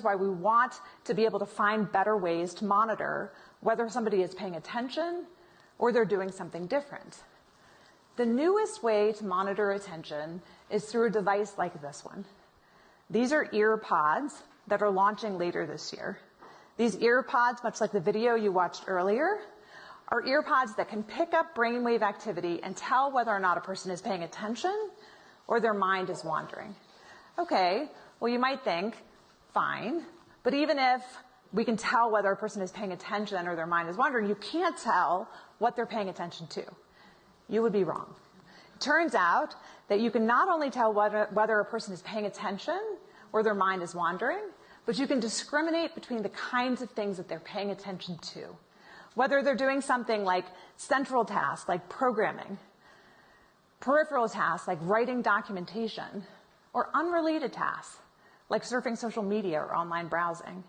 why we want to be able to find better ways to monitor whether somebody is paying attention or they're doing something different. The newest way to monitor attention is through a device like this one. These are ear pods that are launching later this year. These ear pods, much like the video you watched earlier, are ear pods that can pick up brainwave activity and tell whether or not a person is paying attention or their mind is wandering. Okay, well, you might think, fine, but even if we can tell whether a person is paying attention or their mind is wandering, you can't tell what they're paying attention to. You would be wrong. It turns out that you can not only tell whether a person is paying attention or their mind is wandering, but you can discriminate between the kinds of things that they're paying attention to. Whether they're doing something like central tasks, like programming, peripheral tasks, like writing documentation, or unrelated tasks, like surfing social media or online browsing.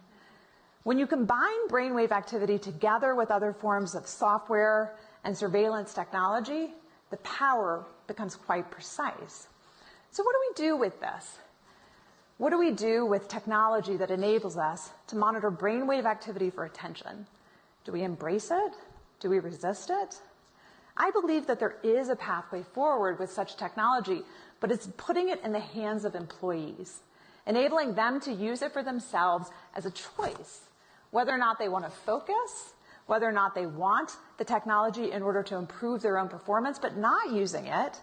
When you combine brainwave activity together with other forms of software and surveillance technology, the power becomes quite precise. So what do we do with this? What do we do with technology that enables us to monitor brainwave activity for attention? Do we embrace it? Do we resist it? I believe that there is a pathway forward with such technology, but it's putting it in the hands of employees, enabling them to use it for themselves as a choice, whether or not they want to focus, whether or not they want the technology in order to improve their own performance, but not using it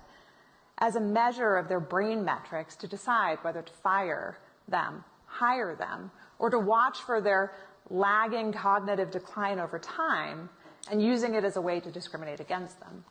as a measure of their brain metrics to decide whether to fire them, hire them, or to watch for their lagging cognitive decline over time and using it as a way to discriminate against them.